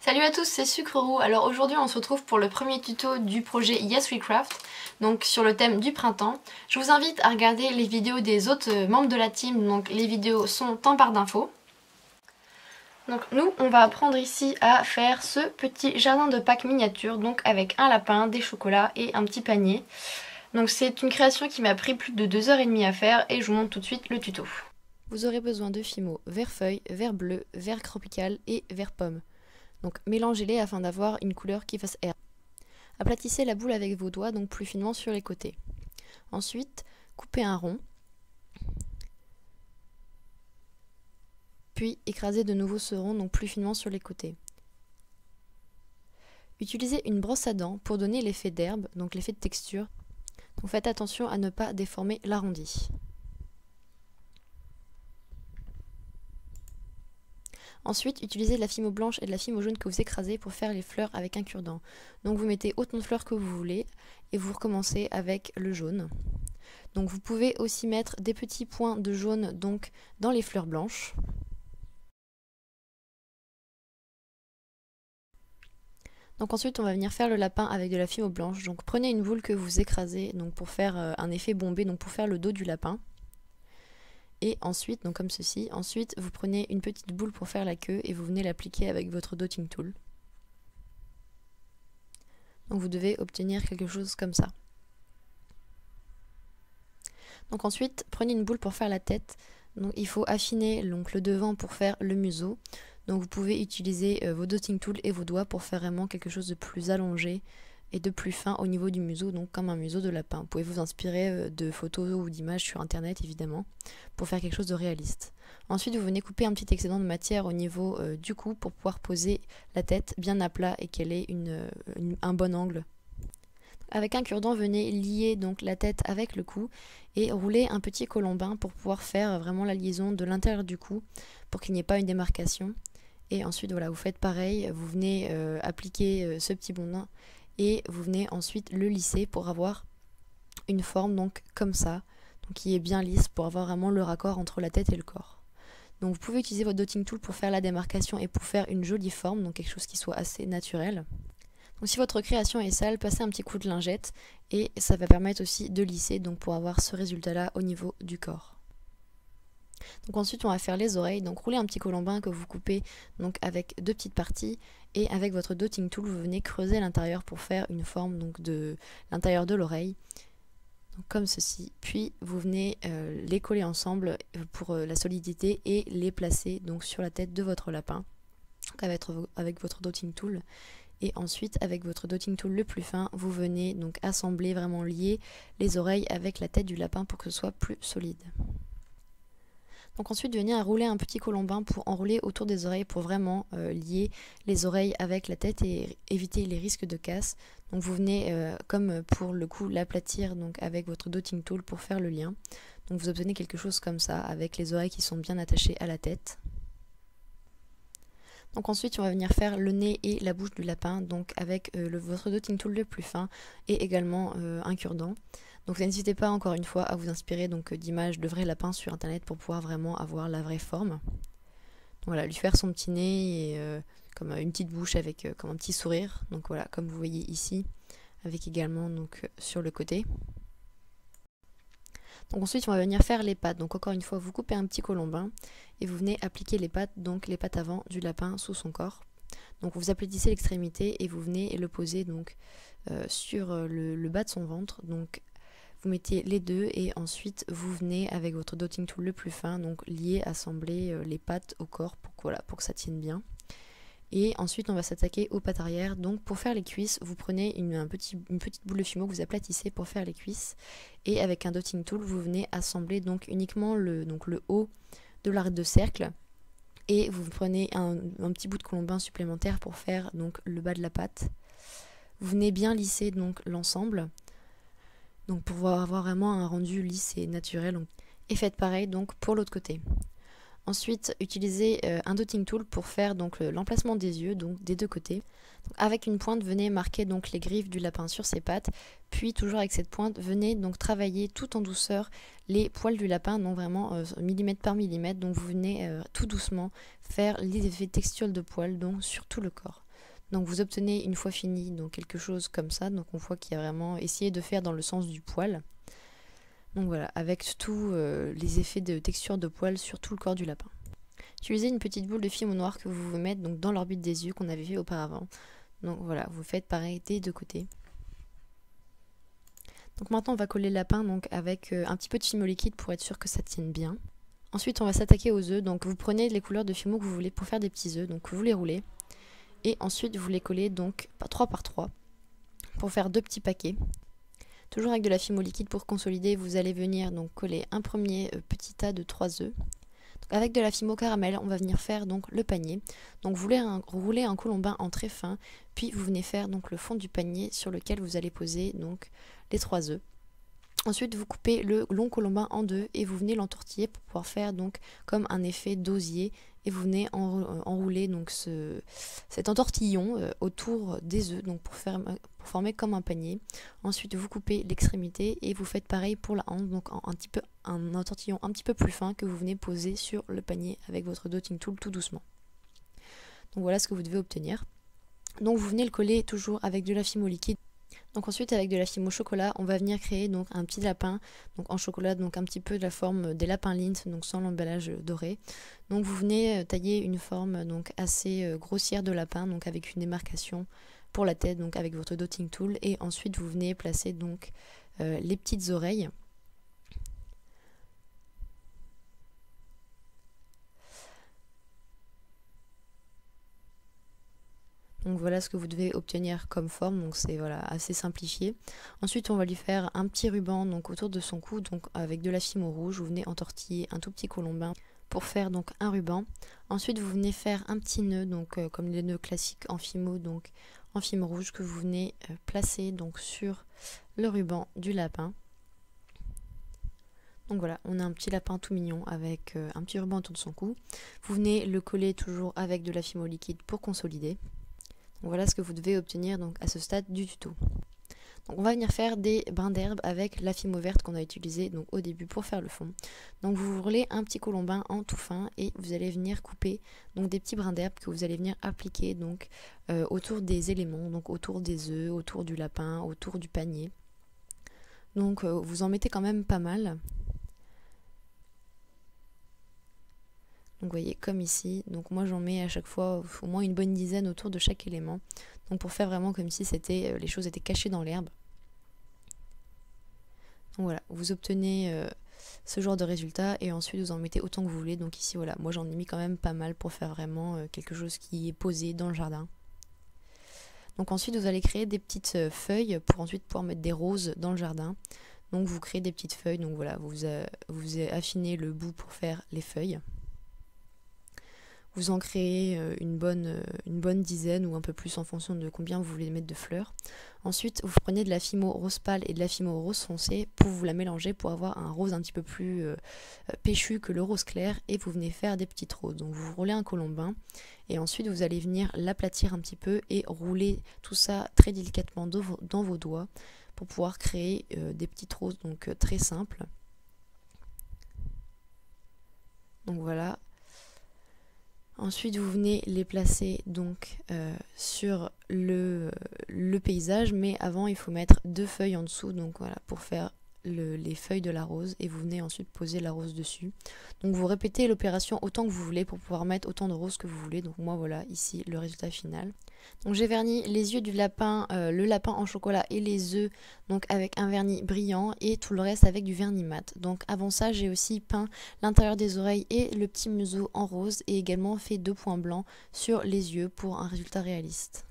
Salut à tous, c'est Sucre Roux. Alors aujourd'hui on se retrouve pour le premier tuto du projet Yes We Craft, donc sur le thème du printemps. Je vous invite à regarder les vidéos des autres membres de la team, donc les vidéos sont en barre d'infos. Donc nous on va apprendre ici à faire ce petit jardin de Pâques miniature, donc avec un lapin, des chocolats et un petit panier. Donc c'est une création qui m'a pris plus de 2h30 à faire et je vous montre tout de suite le tuto. Vous aurez besoin de fimo vert feuille, vert bleu, vert tropical et vert pomme. Donc mélangez-les afin d'avoir une couleur qui fasse herbe. Aplatissez la boule avec vos doigts, donc plus finement sur les côtés. Ensuite, coupez un rond. Puis écrasez de nouveau ce rond, donc plus finement sur les côtés. Utilisez une brosse à dents pour donner l'effet d'herbe, donc l'effet de texture. Donc faites attention à ne pas déformer l'arrondi. Ensuite, utilisez de la fimo blanche et de la fimo jaune que vous écrasez pour faire les fleurs avec un cure-dent. Donc vous mettez autant de fleurs que vous voulez et vous recommencez avec le jaune. Donc vous pouvez aussi mettre des petits points de jaune donc dans les fleurs blanches. Donc ensuite on va venir faire le lapin avec de la fimo blanche. Donc prenez une boule que vous écrasez donc pour faire un effet bombé, donc pour faire le dos du lapin. Et ensuite, donc comme ceci, ensuite vous prenez une petite boule pour faire la queue et vous venez l'appliquer avec votre dotting tool. Donc vous devez obtenir quelque chose comme ça. Donc ensuite, prenez une boule pour faire la tête. Donc il faut affiner donc, le devant pour faire le museau. Donc vous pouvez utiliser vos dotting tools et vos doigts pour faire vraiment quelque chose de plus allongé et de plus fin au niveau du museau, donc comme un museau de lapin. Vous pouvez vous inspirer de photos ou d'images sur internet évidemment, pour faire quelque chose de réaliste. Ensuite vous venez couper un petit excédent de matière au niveau du cou pour pouvoir poser la tête bien à plat et qu'elle ait un bon angle. Avec un cure-dent, venez lier donc la tête avec le cou et rouler un petit colombin pour pouvoir faire vraiment la liaison de l'intérieur du cou pour qu'il n'y ait pas une démarcation. Et ensuite voilà, vous faites pareil, vous venez appliquer ce petit bourdon et vous venez ensuite le lisser pour avoir une forme donc comme ça, donc qui est bien lisse pour avoir vraiment le raccord entre la tête et le corps. Donc vous pouvez utiliser votre dotting tool pour faire la démarcation et pour faire une jolie forme, donc quelque chose qui soit assez naturel. Donc si votre création est sale, passez un petit coup de lingette et ça va permettre aussi de lisser donc pour avoir ce résultat là au niveau du corps. Donc ensuite on va faire les oreilles, donc roulez un petit colombin que vous coupez donc avec deux petites parties et avec votre dotting tool vous venez creuser l'intérieur pour faire une forme donc de l'intérieur de l'oreille, donc comme ceci, puis vous venez les coller ensemble pour la solidité et les placer donc sur la tête de votre lapin avec votre dotting tool. Et ensuite, avec votre dotting tool le plus fin, vous venez donc assembler, vraiment lier les oreilles avec la tête du lapin pour que ce soit plus solide. Donc ensuite, venez à rouler un petit colombin pour enrouler autour des oreilles pour vraiment lier les oreilles avec la tête et éviter les risques de casse. Donc vous venez, comme pour le coup, l'aplatir donc avec votre dotting tool pour faire le lien. Donc vous obtenez quelque chose comme ça, avec les oreilles qui sont bien attachées à la tête. Donc ensuite on va venir faire le nez et la bouche du lapin donc avec votre dotting tool le plus fin et également un cure-dent. Donc n'hésitez pas encore une fois à vous inspirer d'images de vrais lapins sur internet pour pouvoir vraiment avoir la vraie forme. Donc voilà, lui faire son petit nez et comme une petite bouche avec comme un petit sourire. Donc voilà, comme vous voyez ici, avec également donc sur le côté. Donc ensuite on va venir faire les pattes, donc encore une fois vous coupez un petit colombin et vous venez appliquer les pattes, donc les pattes avant du lapin sous son corps. Donc vous aplatissez l'extrémité et vous venez le poser donc sur le bas de son ventre, donc vous mettez les deux et ensuite vous venez avec votre dotting tool le plus fin donc lier, assembler les pattes au corps pour que ça tienne bien. Et ensuite on va s'attaquer aux pattes arrière. Donc pour faire les cuisses, vous prenez une petite boule de fimo que vous aplatissez pour faire les cuisses. Et avec un dotting tool, vous venez assembler donc uniquement le haut de l'arc de cercle. Et vous prenez un petit bout de colombin supplémentaire pour faire donc le bas de la patte. Vous venez bien lisser donc l'ensemble. Donc pour avoir vraiment un rendu lisse et naturel. Et faites pareil donc pour l'autre côté. Ensuite, utilisez un dotting tool pour faire donc l'emplacement des yeux, donc des deux côtés. Donc, avec une pointe, venez marquer donc les griffes du lapin sur ses pattes, puis toujours avec cette pointe, venez donc travailler tout en douceur les poils du lapin, donc vraiment millimètre par millimètre. Donc vous venez tout doucement faire les effets textuels de poils donc sur tout le corps. Donc vous obtenez une fois fini donc quelque chose comme ça, donc on voit qu'il y a vraiment essayé de faire dans le sens du poil. Donc voilà, avec tous les effets de texture de poil sur tout le corps du lapin. Utilisez une petite boule de film noir que vous mettez donc dans l'orbite des yeux qu'on avait fait auparavant. Donc voilà, vous faites pareil des deux côtés. Donc maintenant on va coller le lapin donc avec un petit peu de fimo liquide pour être sûr que ça tienne bien. Ensuite on va s'attaquer aux œufs, donc vous prenez les couleurs de fimo que vous voulez pour faire des petits œufs, donc vous les roulez. Et ensuite vous les collez donc 3 par 3 pour faire 2 petits paquets. Toujours avec de la fimo liquide pour consolider, vous allez venir donc coller un premier petit tas de 3 œufs. Avec de la fimo caramel, on va venir faire donc le panier. Donc vous roulez un colombin en très fin, puis vous venez faire donc le fond du panier sur lequel vous allez poser donc les 3 œufs. Ensuite, vous coupez le long colombin en deux et vous venez l'entortiller pour pouvoir faire donc comme un effet d'osier et vous venez enrouler donc cet entortillon autour des œufs donc pour former comme un panier. Ensuite, vous coupez l'extrémité et vous faites pareil pour la hanche, donc un entortillon un petit peu plus fin que vous venez poser sur le panier avec votre dotting tool tout doucement. Donc voilà ce que vous devez obtenir. Donc vous venez le coller toujours avec de la fimo liquide. Donc ensuite avec de la fimo chocolat, on va venir créer donc un petit lapin donc en chocolat, donc un petit peu de la forme des lapins Lindt, donc sans l'emballage doré. Donc vous venez tailler une forme donc assez grossière de lapin, donc avec une démarcation pour la tête, donc avec votre dotting tool, et ensuite vous venez placer donc les petites oreilles. Donc voilà ce que vous devez obtenir comme forme, donc c'est voilà, assez simplifié. Ensuite on va lui faire un petit ruban donc autour de son cou, donc avec de la fimo rouge, vous venez entortiller un tout petit colombin pour faire donc un ruban. Ensuite vous venez faire un petit nœud, donc comme les nœuds classiques en fimo, donc en fimo rouge que vous venez placer donc sur le ruban du lapin. Donc voilà, on a un petit lapin tout mignon avec un petit ruban autour de son cou. Vous venez le coller toujours avec de la fimo liquide pour consolider. Donc voilà ce que vous devez obtenir donc à ce stade du tuto. Donc on va venir faire des brins d'herbe avec la fimo verte qu'on a utilisée donc au début pour faire le fond. Donc vous roulez un petit colombin en tout fin et vous allez venir couper donc des petits brins d'herbe que vous allez venir appliquer donc autour des éléments, donc autour des œufs, autour du lapin, autour du panier. Donc vous en mettez quand même pas mal. Donc vous voyez comme ici, donc moi j'en mets à chaque fois au moins une bonne dizaine autour de chaque élément. Donc pour faire vraiment comme si les choses étaient cachées dans l'herbe. Donc voilà, vous obtenez ce genre de résultat et ensuite vous en mettez autant que vous voulez. Donc ici voilà, moi j'en ai mis quand même pas mal pour faire vraiment quelque chose qui est posé dans le jardin. Donc ensuite vous allez créer des petites feuilles pour ensuite pouvoir mettre des roses dans le jardin. Donc vous créez des petites feuilles, donc voilà, vous affinez le bout pour faire les feuilles. Vous en créez une bonne dizaine ou un peu plus en fonction de combien vous voulez mettre de fleurs. Ensuite, vous prenez de la fimo rose pâle et de la fimo rose foncée pour vous la mélanger pour avoir un rose un petit peu plus péchu que le rose clair et vous venez faire des petites roses. Donc vous roulez un colombin et ensuite vous allez venir l'aplatir un petit peu et rouler tout ça très délicatement dans vos doigts pour pouvoir créer des petites roses donc très simples. Donc voilà. Ensuite, vous venez les placer donc sur le paysage, mais avant il faut mettre 2 feuilles en dessous, donc voilà, pour faire les feuilles de la rose, et vous venez ensuite poser la rose dessus. Donc vous répétez l'opération autant que vous voulez pour pouvoir mettre autant de roses que vous voulez. Donc moi voilà ici le résultat final. Donc j'ai verni les yeux du lapin, le lapin en chocolat et les œufs donc avec un vernis brillant et tout le reste avec du vernis mat. Donc avant ça j'ai aussi peint l'intérieur des oreilles et le petit museau en rose et également fait 2 points blancs sur les yeux pour un résultat réaliste.